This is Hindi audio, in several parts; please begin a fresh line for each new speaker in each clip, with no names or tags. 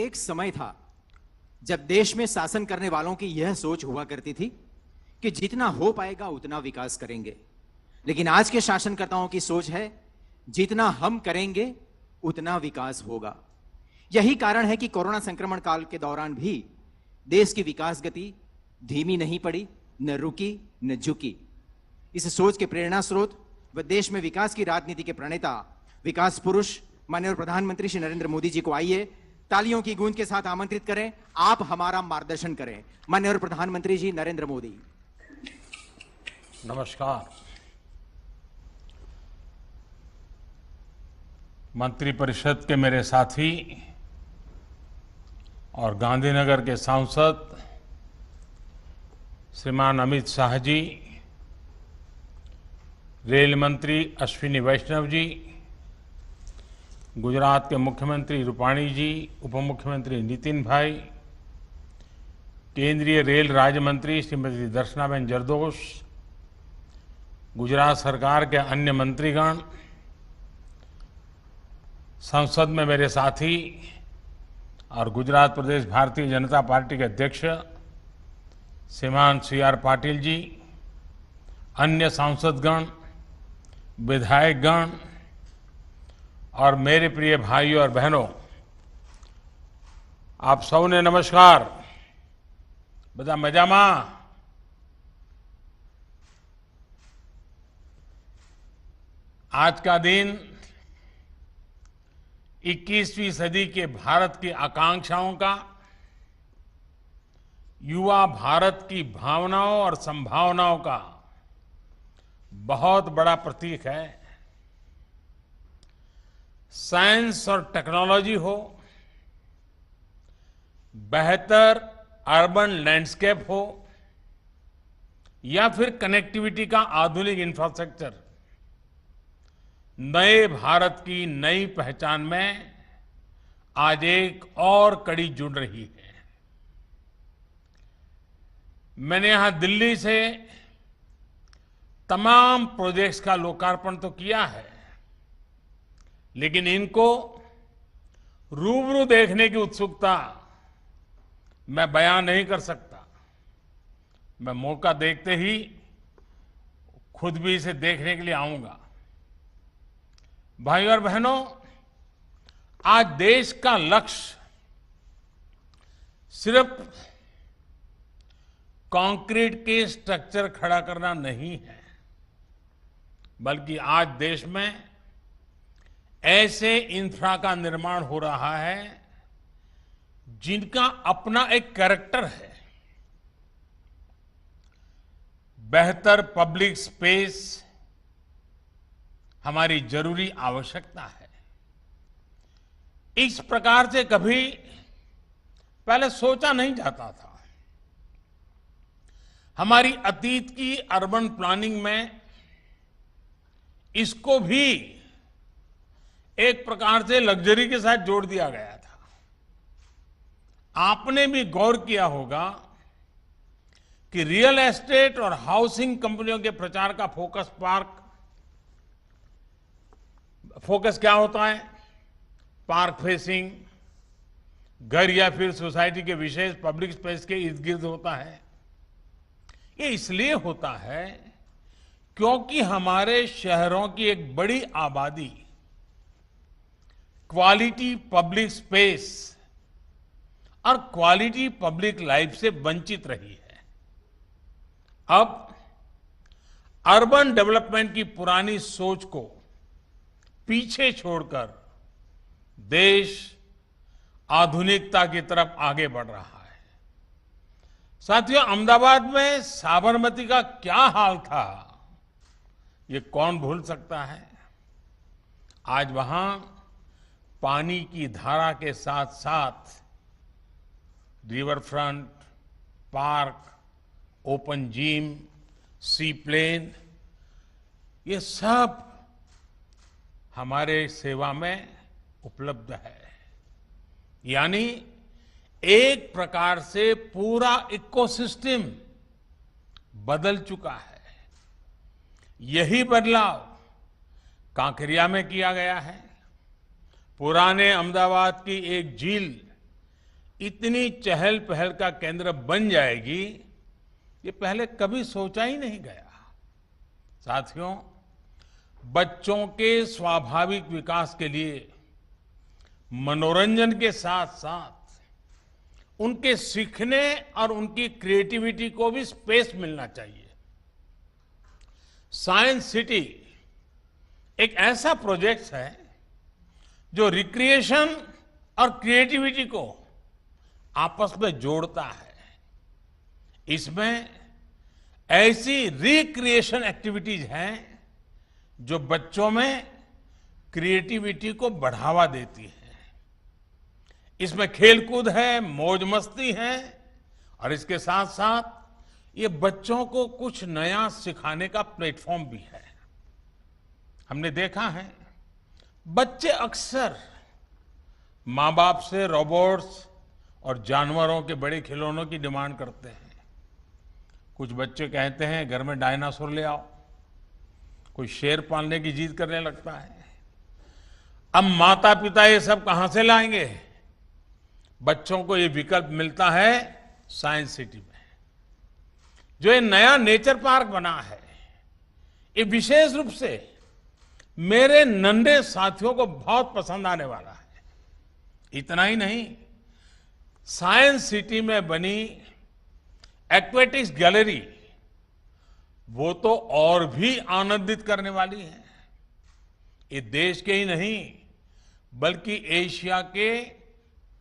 एक समय था जब देश में शासन करने वालों की यह सोच हुआ करती थी कि जितना हो पाएगा उतना विकास करेंगे। लेकिन आज के शासनकर्ताओं की सोच है जितना हम करेंगे उतना विकास होगा। यही कारण है कि कोरोना संक्रमण काल के दौरान भी देश की विकास गति धीमी नहीं पड़ी, न रुकी न झुकी। इस सोच के प्रेरणा स्रोत व देश में विकास की राजनीति के प्रणेता, विकास पुरुष माननीय प्रधानमंत्री श्री नरेंद्र मोदी जी को आइए तालियों की गूंज के साथ आमंत्रित करें। आप हमारा मार्गदर्शन करें। माननीय प्रधानमंत्री जी नरेंद्र मोदी।
नमस्कार। मंत्रिपरिषद के मेरे साथी और गांधीनगर के सांसद श्रीमान अमित शाह जी, रेल मंत्री अश्विनी वैष्णव जी, गुजरात के मुख्यमंत्री रूपाणी जी, उप मुख्यमंत्री नितिन भाई, केंद्रीय रेल राज्य मंत्री श्रीमती दर्शनाबेन जरदोश, गुजरात सरकार के अन्य मंत्रीगण, संसद में मेरे साथी और गुजरात प्रदेश भारतीय जनता पार्टी के अध्यक्ष श्रीमान CR पाटिल जी, अन्य सांसदगण, विधायकगण और मेरे प्रिय भाइयों और बहनों, आप सबने नमस्कार। બધા મજામાં? आज का दिन 21वीं सदी के भारत की आकांक्षाओं का, युवा भारत की भावनाओं और संभावनाओं का बहुत बड़ा प्रतीक है। साइंस और टेक्नोलॉजी हो, बेहतर अर्बन लैंडस्केप हो या फिर कनेक्टिविटी का आधुनिक इंफ्रास्ट्रक्चर, नए भारत की नई पहचान में आज एक और कड़ी जुड़ रही है। मैंने यहां दिल्ली से तमाम प्रोजेक्ट्स का लोकार्पण तो किया है, लेकिन इनको रूबरू देखने की उत्सुकता मैं बयान नहीं कर सकता। मैं मौका देखते ही खुद भी इसे देखने के लिए आऊंगा। भाइयों और बहनों, आज देश का लक्ष्य सिर्फ कंक्रीट के स्ट्रक्चर खड़ा करना नहीं है, बल्कि आज देश में ऐसे इंफ्रा का निर्माण हो रहा है जिनका अपना एक कैरेक्टर है। बेहतर पब्लिक स्पेस हमारी जरूरी आवश्यकता है। इस प्रकार से कभी पहले सोचा नहीं जाता था। हमारी अतीत की अर्बन प्लानिंग में इसको भी एक प्रकार से लग्जरी के साथ जोड़ दिया गया था। आपने भी गौर किया होगा कि रियल एस्टेट और हाउसिंग कंपनियों के प्रचार का फोकस क्या होता है? पार्क फेसिंग, घर या फिर सोसाइटी के विशेष पब्लिक स्पेस के इर्द गिर्द होता है। ये इसलिए होता है क्योंकि हमारे शहरों की एक बड़ी आबादी क्वालिटी पब्लिक स्पेस और क्वालिटी पब्लिक लाइफ से वंचित रही है। अब अर्बन डेवलपमेंट की पुरानी सोच को पीछे छोड़कर देश आधुनिकता की तरफ आगे बढ़ रहा है। साथियों, अहमदाबाद में साबरमती का क्या हाल था, ये कौन भूल सकता है? आज वहां पानी की धारा के साथ साथ river front, park, open gym, sea plane, ये सब हमारे सेवा में उपलब्ध है। यानी एक प्रकार से पूरा इकोसिस्टम बदल चुका है। यही बदलाव कांकरिया में किया गया है। पुराने अहमदाबाद की एक झील इतनी चहल पहल का केंद्र बन जाएगी, ये पहले कभी सोचा ही नहीं गया। साथियों, बच्चों के स्वाभाविक विकास के लिए मनोरंजन के साथ साथ उनके सीखने और उनकी क्रिएटिविटी को भी स्पेस मिलना चाहिए। साइंस सिटी एक ऐसा प्रोजेक्ट है जो रिक्रिएशन और क्रिएटिविटी को आपस में जोड़ता है। इसमें ऐसी रिक्रिएशन एक्टिविटीज हैं जो बच्चों में क्रिएटिविटी को बढ़ावा देती है। इसमें खेलकूद है, मौज मस्ती है और इसके साथ साथ ये बच्चों को कुछ नया सिखाने का प्लेटफॉर्म भी है। हमने देखा है बच्चे अक्सर माँ बाप से रोबोट्स और जानवरों के बड़े खिलौनों की डिमांड करते हैं। कुछ बच्चे कहते हैं घर में डायनासोर ले आओ, कोई शेर पालने की जिद करने लगता है। अब माता पिता ये सब कहां से लाएंगे? बच्चों को ये विकल्प मिलता है साइंस सिटी में। जो ये नया नेचर पार्क बना है, ये विशेष रूप से मेरे नन्हे साथियों को बहुत पसंद आने वाला है। इतना ही नहीं, साइंस सिटी में बनी एक्वेटिक्स गैलरी वो तो और भी आनंदित करने वाली है। ये देश के ही नहीं बल्कि एशिया के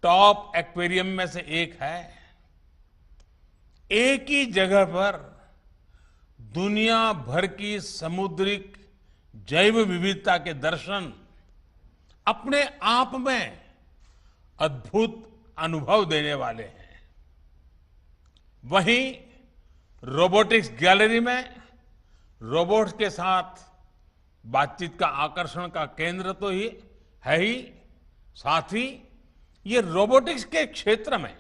टॉप एक्वेरियम में से एक है। एक ही जगह पर दुनिया भर की समुद्रिक जैव विविधता के दर्शन अपने आप में अद्भुत अनुभव देने वाले हैं। वहीं रोबोटिक्स गैलरी में रोबोट्स के साथ बातचीत का आकर्षण का केंद्र तो ही है ही, साथ ही ये रोबोटिक्स के क्षेत्र में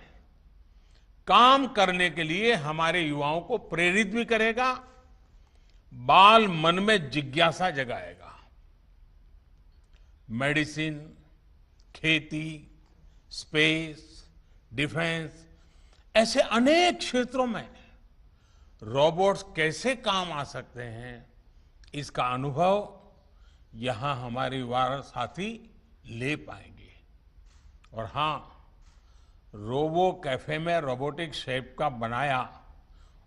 काम करने के लिए हमारे युवाओं को प्रेरित भी करेगा, बाल मन में जिज्ञासा जगाएगा। मेडिसिन, खेती, स्पेस, डिफेंस ऐसे अनेक क्षेत्रों में रोबोट्स कैसे काम आ सकते हैं, इसका अनुभव यहां हमारे युवा साथी ले पाएंगे। और हां, रोबो कैफे में रोबोटिक शेफ का बनाया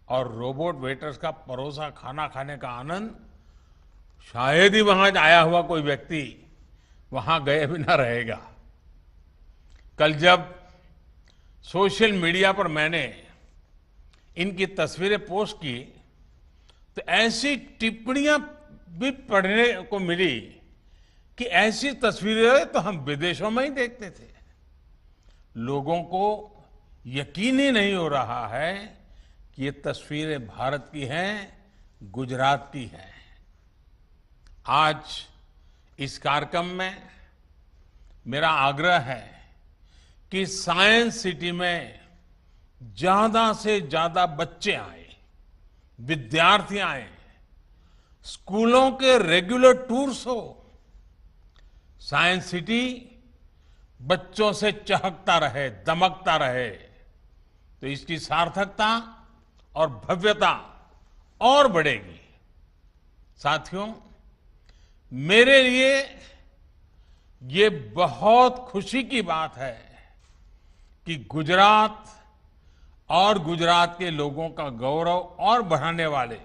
और रोबोट वेटर्स का परोसा खाना खाने का आनंद शायद ही वहां आया हुआ कोई व्यक्ति वहां गए बिना रहेगा। कल जब सोशल मीडिया पर मैंने इनकी तस्वीरें पोस्ट की तो ऐसी टिप्पणियां भी पढ़ने को मिली कि ऐसी तस्वीरें तो हम विदेशों में ही देखते थे। लोगों को यकीन ही नहीं हो रहा है कि ये तस्वीरें भारत की हैं, गुजरात की हैं। आज इस कार्यक्रम में मेरा आग्रह है कि साइंस सिटी में ज्यादा से ज्यादा बच्चे आए, विद्यार्थी आए, स्कूलों के रेगुलर टूर्स हो। साइंस सिटी बच्चों से चहकता रहे, दमकता रहे, तो इसकी सार्थकता और भव्यता और बढ़ेगी। साथियों, मेरे लिए ये बहुत खुशी की बात है कि गुजरात और गुजरात के लोगों का गौरव और बढ़ाने वाले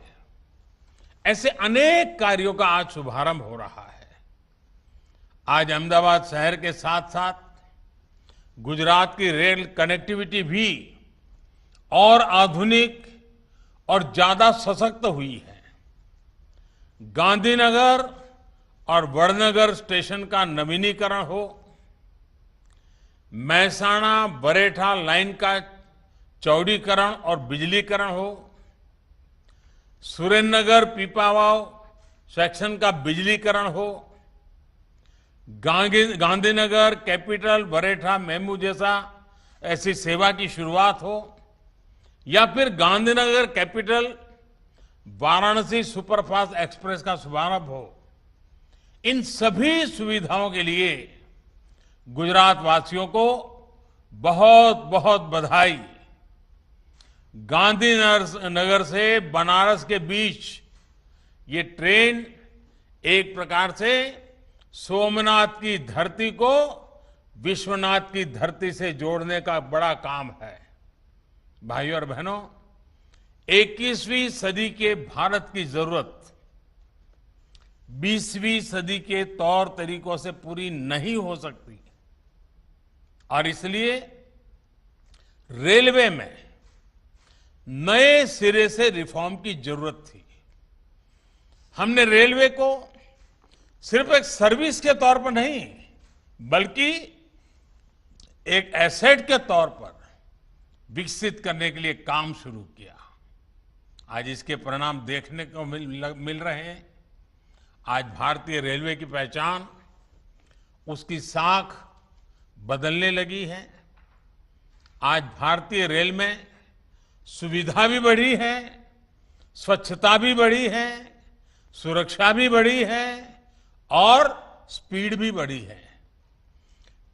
ऐसे अनेक कार्यों का आज शुभारंभ हो रहा है। आज अहमदाबाद शहर के साथ साथ गुजरात की रेल कनेक्टिविटी भी और आधुनिक और ज्यादा सशक्त हुई है। गांधीनगर और वडनगर स्टेशन का नवीनीकरण हो, महसाणा बरेठा लाइन का चौड़ीकरण और बिजलीकरण हो, सुरेंद्रनगर पीपावाव सेक्शन का बिजलीकरण हो, गांधीनगर कैपिटल बरेठा मेमू जैसा ऐसी सेवा की शुरुआत हो, या फिर Gandhinagar capital Varanasi superfast express का शुभारंभ हो। इन सभी सुविधाओं के लिए गुजरात वासियों को बहुत बहुत बधाई। गांधीनगर से बनारस के बीच ये ट्रेन एक प्रकार से सोमनाथ की धरती को विश्वनाथ की धरती से जोड़ने का बड़ा काम है। भाइयों और बहनों, 21वीं सदी के भारत की जरूरत 20वीं सदी के तौर तरीकों से पूरी नहीं हो सकती और इसलिए रेलवे में नए सिरे से रिफॉर्म की जरूरत थी। हमने रेलवे को सिर्फ एक सर्विस के तौर पर नहीं बल्कि एक एसेट के तौर पर विकसित करने के लिए काम शुरू किया। आज इसके परिणाम देखने को मिल रहे हैं। आज भारतीय रेलवे की पहचान, उसकी साख बदलने लगी है। आज भारतीय रेल में सुविधा भी बढ़ी है, स्वच्छता भी बढ़ी है, सुरक्षा भी बढ़ी है और स्पीड भी बढ़ी है।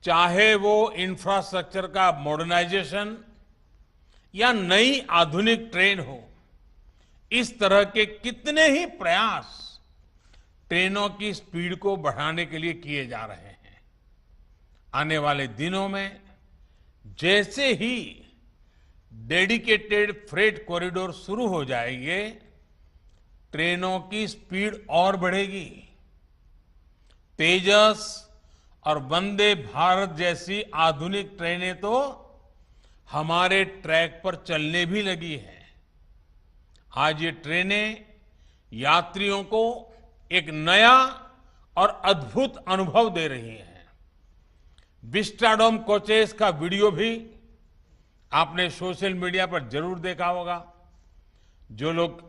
चाहे वो इंफ्रास्ट्रक्चर का मॉडर्नाइजेशन या नई आधुनिक ट्रेन हो, इस तरह के कितने ही प्रयास ट्रेनों की स्पीड को बढ़ाने के लिए किए जा रहे हैं। आने वाले दिनों में जैसे ही डेडिकेटेड फ्रेट कॉरिडोर शुरू हो जाएंगे, ट्रेनों की स्पीड और बढ़ेगी। तेजस और वंदे भारत जैसी आधुनिक ट्रेनें तो हमारे ट्रैक पर चलने भी लगी हैं। आज ये ट्रेनें यात्रियों को एक नया और अद्भुत अनुभव दे रही हैं। विस्टाडोम कोचेस का वीडियो भी आपने सोशल मीडिया पर जरूर देखा होगा। जो लोग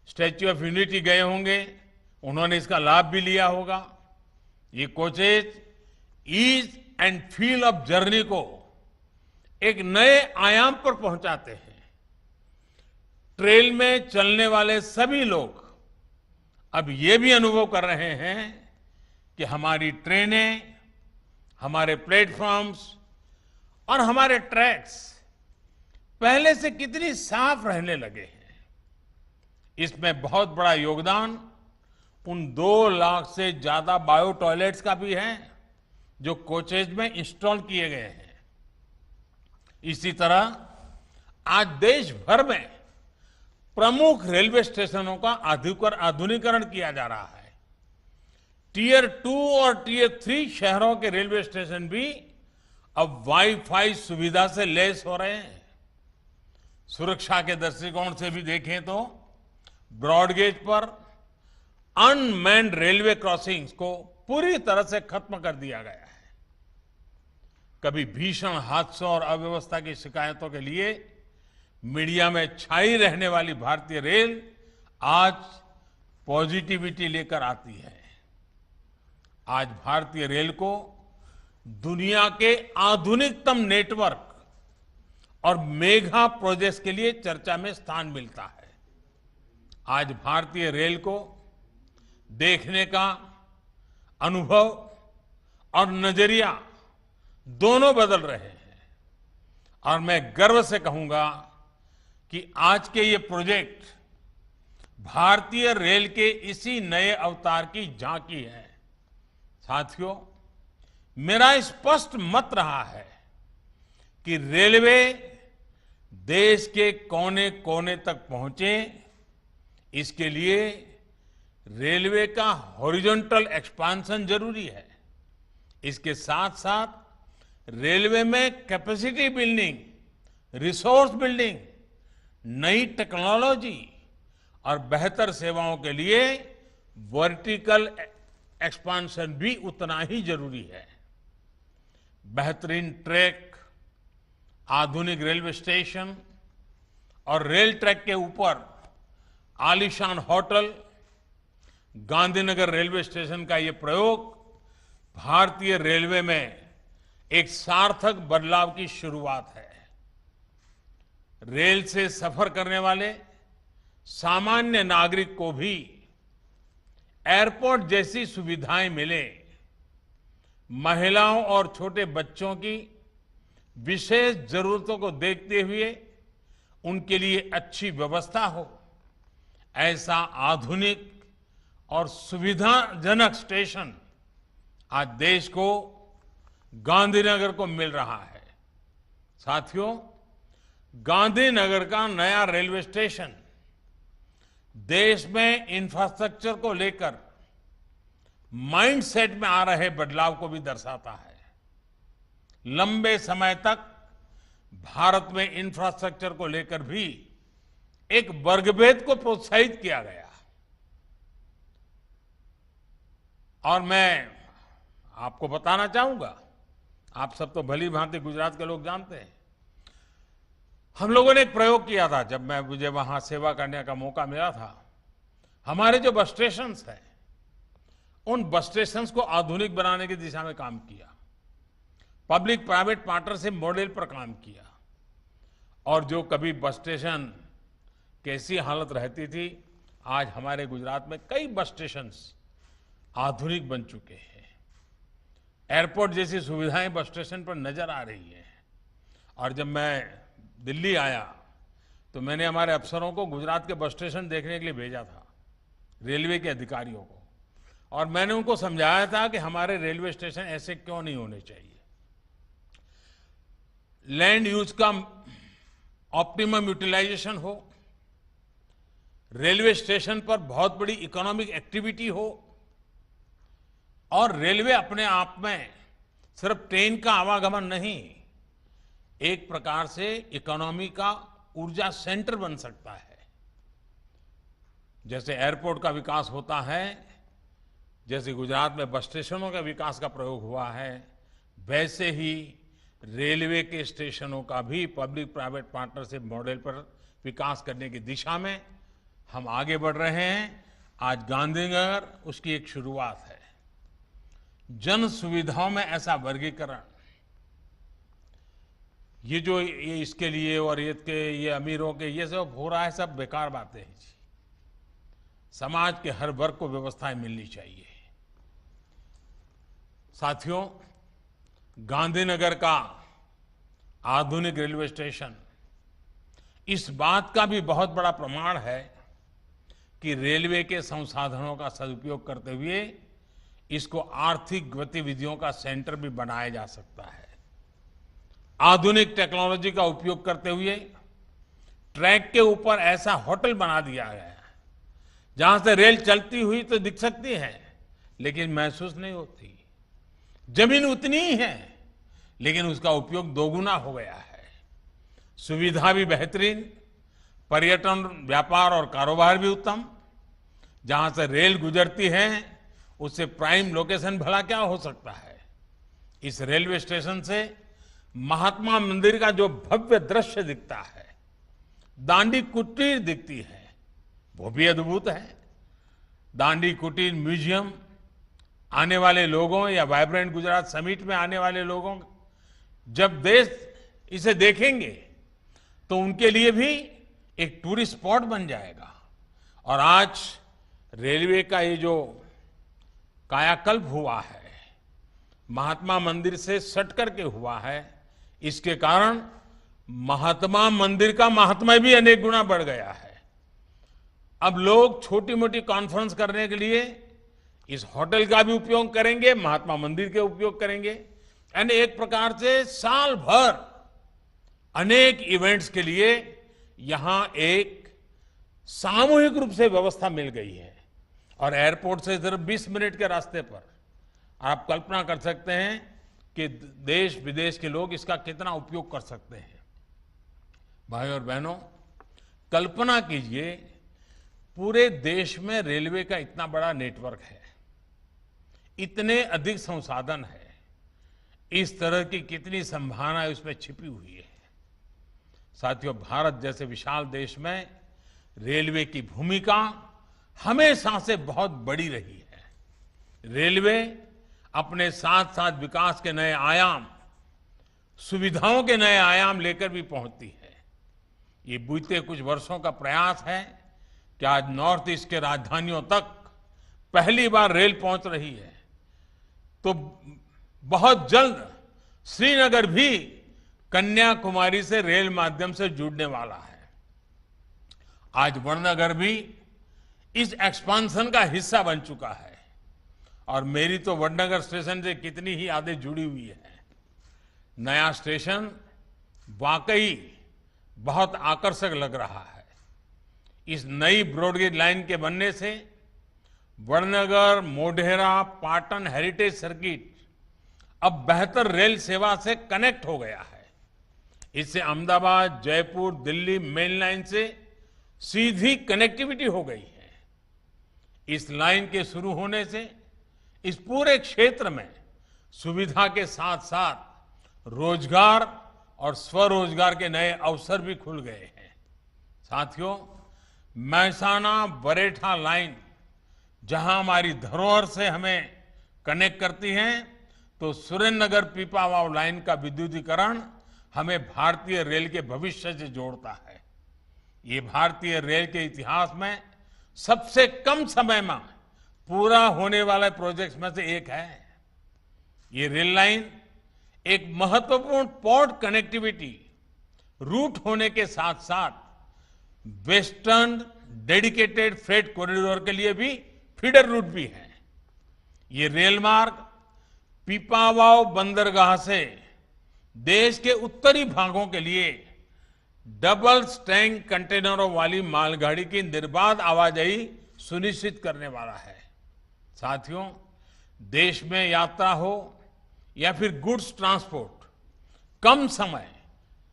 स्टैच्यू ऑफ यूनिटी गए होंगे उन्होंने इसका लाभ भी लिया होगा। ये coaches ease and feel of journey को एक नए आयाम पर पहुंचाते हैं। ट्रेन में चलने वाले सभी लोग अब ये भी अनुभव कर रहे हैं कि हमारी ट्रेनें, हमारे प्लेटफॉर्म्स और हमारे ट्रैक्स पहले से कितनी साफ रहने लगे हैं। इसमें बहुत बड़ा योगदान उन 2 लाख से ज्यादा बायो टॉयलेट्स का भी है जो कोचेज में इंस्टॉल किए गए हैं। इसी तरह आज देश भर में प्रमुख रेलवे स्टेशनों का आधुनिकीकरण किया जा रहा है। टियर 2 और टियर 3 शहरों के रेलवे स्टेशन भी अब वाईफाई सुविधा से लैस हो रहे हैं। सुरक्षा के दृष्टिकोण से भी देखें तो ब्रॉडगेज पर अनमैन्ड रेलवे क्रॉसिंग्स को पूरी तरह से खत्म कर दिया गया है। कभी भीषण हादसों और अव्यवस्था की शिकायतों के लिए मीडिया में छाई रहने वाली भारतीय रेल आज पॉजिटिविटी लेकर आती है। आज भारतीय रेल को दुनिया के आधुनिकतम नेटवर्क और मेगा प्रोजेक्ट्स के लिए चर्चा में स्थान मिलता है। आज भारतीय रेल को देखने का अनुभव और नजरिया दोनों बदल रहे हैं और मैं गर्व से कहूंगा कि आज के ये प्रोजेक्ट भारतीय रेल के इसी नए अवतार की झांकी है। साथियों, मेरा स्पष्ट मत रहा है कि रेलवे देश के कोने कोने तक पहुंचे, इसके लिए रेलवे का हॉरिजॉन्टल एक्सपांशन जरूरी है। इसके साथ साथ रेलवे में कैपेसिटी बिल्डिंग, रिसोर्स बिल्डिंग, नई टेक्नोलॉजी और बेहतर सेवाओं के लिए वर्टिकल एक्सपांशन भी उतना ही जरूरी है। बेहतरीन ट्रैक, आधुनिक रेलवे स्टेशन और रेल ट्रैक के ऊपर आलीशान होटल, गांधीनगर रेलवे स्टेशन का यह प्रयोग भारतीय रेलवे में एक सार्थक बदलाव की शुरुआत है। रेल से सफर करने वाले सामान्य नागरिक को भी एयरपोर्ट जैसी सुविधाएं मिले, महिलाओं और छोटे बच्चों की विशेष जरूरतों को देखते हुए उनके लिए अच्छी व्यवस्था हो, ऐसा आधुनिक और सुविधाजनक स्टेशन आज देश को गांधीनगर को मिल रहा है। साथियों, गांधीनगर का नया रेलवे स्टेशन देश में इंफ्रास्ट्रक्चर को लेकर माइंडसेट में आ रहे बदलाव को भी दर्शाता है। लंबे समय तक भारत में इंफ्रास्ट्रक्चर को लेकर भी एक वर्गभेद को प्रोत्साहित किया गया और मैं आपको बताना चाहूंगा, आप सब तो भली भांति गुजरात के लोग जानते हैं, हम लोगों ने एक प्रयोग किया था जब मुझे वहां सेवा करने का मौका मिला था। हमारे जो बस स्टेशन हैं, उन बस स्टेशन को आधुनिक बनाने की दिशा में काम किया, पब्लिक प्राइवेट पार्टनरशिप मॉडल पर काम किया और जो कभी बस स्टेशन कैसी हालत रहती थी, आज हमारे गुजरात में कई बस स्टेशन आधुनिक बन चुके हैं। एयरपोर्ट जैसी सुविधाएं बस स्टेशन पर नजर आ रही हैं। और जब मैं दिल्ली आया तो मैंने हमारे अफसरों को गुजरात के बस स्टेशन देखने के लिए भेजा था, रेलवे के अधिकारियों को, और मैंने उनको समझाया था कि हमारे रेलवे स्टेशन ऐसे क्यों नहीं होने चाहिए। लैंड यूज का ऑप्टिमम यूटिलाइजेशन हो, रेलवे स्टेशन पर बहुत बड़ी इकोनॉमिक एक्टिविटी हो और रेलवे अपने आप में सिर्फ ट्रेन का आवागमन नहीं, एक प्रकार से इकोनॉमी का ऊर्जा सेंटर बन सकता है। जैसे एयरपोर्ट का विकास होता है, जैसे गुजरात में बस स्टेशनों का विकास का प्रयोग हुआ है, वैसे ही रेलवे के स्टेशनों का भी पब्लिक प्राइवेट पार्टनरशिप मॉडल पर विकास करने की दिशा में हम आगे बढ़ रहे हैं। आज गांधीनगर उसकी एक शुरुआत है। जन सुविधाओं में ऐसा वर्गीकरण, ये इसके लिए और ये अमीरों के ये सब हो रहा है, सब बेकार बातें हैं जी। समाज के हर वर्ग को व्यवस्थाएं मिलनी चाहिए। साथियों, गांधीनगर का आधुनिक रेलवे स्टेशन इस बात का भी बहुत बड़ा प्रमाण है कि रेलवे के संसाधनों का सदुपयोग करते हुए इसको आर्थिक गतिविधियों का सेंटर भी बनाया जा सकता है। आधुनिक टेक्नोलॉजी का उपयोग करते हुए ट्रैक के ऊपर ऐसा होटल बना दिया गया है जहां से रेल चलती हुई तो दिख सकती है लेकिन महसूस नहीं होती। जमीन उतनी ही है लेकिन उसका उपयोग दोगुना हो गया है। सुविधा भी बेहतरीन, पर्यटन, व्यापार और कारोबार भी उत्तम। जहां से रेल गुजरती है उससे प्राइम लोकेशन भला क्या हो सकता है। इस रेलवे स्टेशन से महात्मा मंदिर का जो भव्य दृश्य दिखता है, दांडी कुटीर दिखती है, वो भी अद्भुत है। दांडी कुटीर म्यूजियम आने वाले लोगों या वाइब्रेंट गुजरात समिट में आने वाले लोगों जब देश इसे देखेंगे तो उनके लिए भी एक टूरिस्ट स्पॉट बन जाएगा। और आज रेलवे का ये जो कायाकल्प हुआ है, महात्मा मंदिर से सट करके हुआ है, इसके कारण महात्मा मंदिर का महात्म्य भी अनेक गुना बढ़ गया है। अब लोग छोटी मोटी कॉन्फ्रेंस करने के लिए इस होटल का भी उपयोग करेंगे, महात्मा मंदिर के उपयोग करेंगे। यानी एक प्रकार से साल भर अनेक इवेंट्स के लिए यहां एक सामूहिक रूप से व्यवस्था मिल गई है। और एयरपोर्ट से सिर्फ 20 मिनट के रास्ते पर आप कल्पना कर सकते हैं कि देश विदेश के लोग इसका कितना उपयोग कर सकते हैं। भाई और बहनों, कल्पना कीजिए पूरे देश में रेलवे का इतना बड़ा नेटवर्क है, इतने अधिक संसाधन है, इस तरह की कितनी संभावना उसमें छिपी हुई है। साथियों, भारत जैसे विशाल देश में रेलवे की भूमिका हमेशा से बहुत बड़ी रही है। रेलवे अपने साथ साथ विकास के नए आयाम, सुविधाओं के नए आयाम लेकर भी पहुंचती है। ये बीते कुछ वर्षों का प्रयास है कि आज नॉर्थ ईस्ट के राजधानियों तक पहली बार रेल पहुंच रही है। तो बहुत जल्द श्रीनगर भी कन्याकुमारी से रेल माध्यम से जुड़ने वाला है। आज वड़नगर भी इस एक्सपांशन का हिस्सा बन चुका है और मेरी तो वड़नगर स्टेशन से कितनी ही यादें जुड़ी हुई है। नया स्टेशन वाकई बहुत आकर्षक लग रहा है। इस नई ब्रॉडगेज लाइन के बनने से वड़नगर मोढेरा पाटन हेरिटेज सर्किट अब बेहतर रेल सेवा से कनेक्ट हो गया है। इससे अहमदाबाद, जयपुर, दिल्ली मेन लाइन से सीधी कनेक्टिविटी हो गई है। इस लाइन के शुरू होने से इस पूरे क्षेत्र में सुविधा के साथ साथ रोजगार और स्वरोजगार के नए अवसर भी खुल गए हैं। साथियों, महसाना बरेठा लाइन जहां हमारी धरोहर से हमें कनेक्ट करती है, तो सुरेंद्रनगर पीपावाव लाइन का विद्युतीकरण हमें भारतीय रेल के भविष्य से जोड़ता है। ये भारतीय रेल के इतिहास में सबसे कम समय में पूरा होने वाले प्रोजेक्ट्स में से एक है। ये रेल लाइन एक महत्वपूर्ण पोर्ट कनेक्टिविटी रूट होने के साथ साथ वेस्टर्न डेडिकेटेड फ्रेट कॉरिडोर के लिए भी फीडर रूट भी है। ये रेल मार्ग पीपावाव बंदरगाह से देश के उत्तरी भागों के लिए डबल स्टैंक कंटेनरों वाली मालगाड़ी की निर्बाध आवाजाही सुनिश्चित करने वाला है। साथियों, देश में यात्रा हो या फिर गुड्स ट्रांसपोर्ट, कम समय,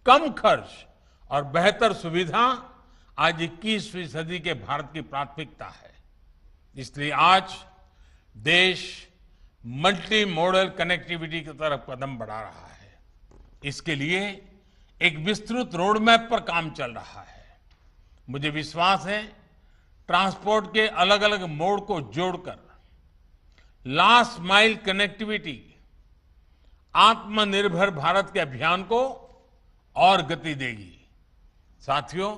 कम खर्च और बेहतर सुविधा आज 21वीं सदी के भारत की प्राथमिकता है। इसलिए आज देश मल्टी मॉडल कनेक्टिविटी की तरफ कदम बढ़ा रहा है। इसके लिए एक विस्तृत रोड मैप पर काम चल रहा है। मुझे विश्वास है ट्रांसपोर्ट के अलग अलग मोड को जोड़कर लास्ट माइल कनेक्टिविटी आत्मनिर्भर भारत के अभियान को और गति देगी। साथियों,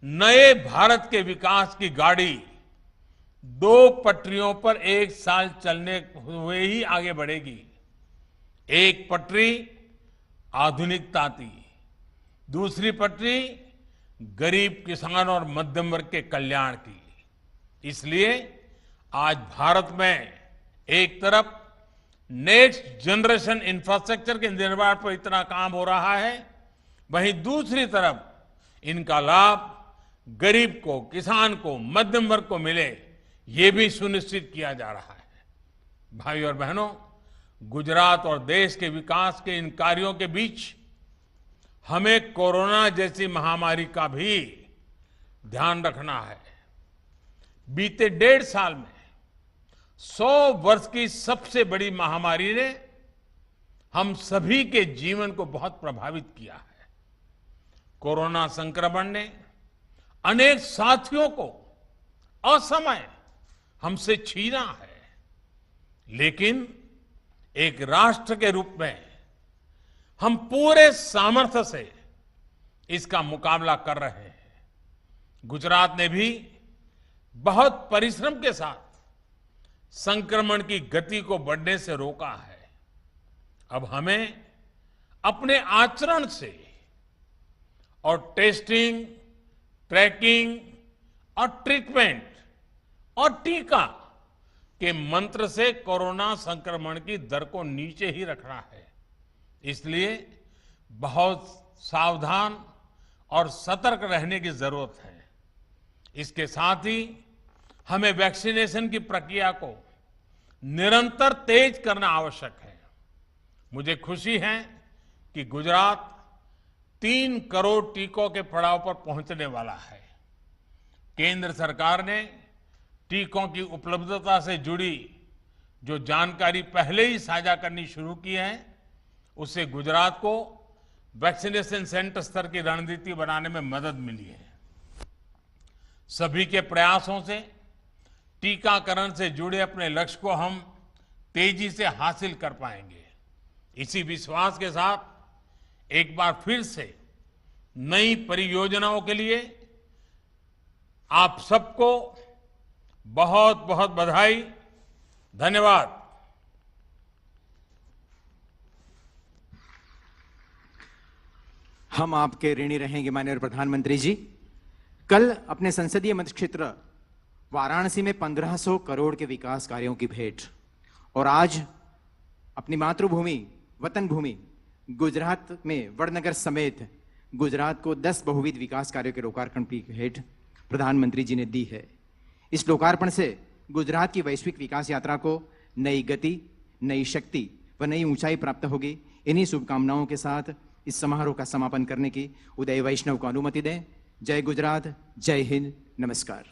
नए भारत के विकास की गाड़ी 2 पटरियों पर एक साल चलने हुए ही आगे बढ़ेगी। एक पटरी आधुनिकता की, दूसरी पटरी गरीब किसान और मध्यम वर्ग के कल्याण की। इसलिए आज भारत में एक तरफ नेक्स्ट जनरेशन इंफ्रास्ट्रक्चर के निर्माण पर इतना काम हो रहा है, वहीं दूसरी तरफ इनका लाभ गरीब को, किसान को, मध्यम वर्ग को मिले, ये भी सुनिश्चित किया जा रहा है। भाई और बहनों, गुजरात और देश के विकास के इन कार्यों के बीच हमें कोरोना जैसी महामारी का भी ध्यान रखना है। बीते 1.5 साल में 100 वर्ष की सबसे बड़ी महामारी ने हम सभी के जीवन को बहुत प्रभावित किया है। कोरोना संक्रमण ने अनेक साथियों को असमय हमसे छीना है, लेकिन एक राष्ट्र के रूप में हम पूरे सामर्थ्य से इसका मुकाबला कर रहे हैं। गुजरात ने भी बहुत परिश्रम के साथ संक्रमण की गति को बढ़ने से रोका है। अब हमें अपने आचरण से और टेस्टिंग, ट्रैकिंग और ट्रीटमेंट और टीका के मंत्र से कोरोना संक्रमण की दर को नीचे ही रखना है। इसलिए बहुत सावधान और सतर्क रहने की जरूरत है। इसके साथ ही हमें वैक्सीनेशन की प्रक्रिया को निरंतर तेज करना आवश्यक है। मुझे खुशी है कि गुजरात 3 करोड़ टीकों के पड़ाव पर पहुंचने वाला है। केंद्र सरकार ने टीकों की उपलब्धता से जुड़ी जो जानकारी पहले ही साझा करनी शुरू की है, उससे गुजरात को वैक्सीनेशन सेंटर स्तर की रणनीति बनाने में मदद मिली है। सभी के प्रयासों से टीकाकरण से जुड़े अपने लक्ष्य को हम तेजी से हासिल कर पाएंगे। इसी विश्वास के साथ एक बार फिर से नई परियोजनाओं के लिए आप सबको बहुत बहुत बधाई, धन्यवाद।
हम आपके ऋणी रहेंगे माननीय प्रधानमंत्री जी। कल अपने संसदीय मत क्षेत्र वाराणसी में 1500 करोड़ के विकास कार्यों की भेंट, और आज अपनी मातृभूमि वतन भूमि गुजरात में वडनगर समेत गुजरात को 10 बहुविध विकास कार्यों के लोकार्पण की भेंट प्रधानमंत्री जी ने दी है। इस लोकार्पण से गुजरात की वैश्विक विकास यात्रा को नई गति, नई शक्ति व नई ऊंचाई प्राप्त होगी। इन्हीं शुभकामनाओं के साथ इस समारोह का समापन करने की उदय वैष्णव को अनुमति दें। जय गुजरात, जय हिंद, नमस्कार।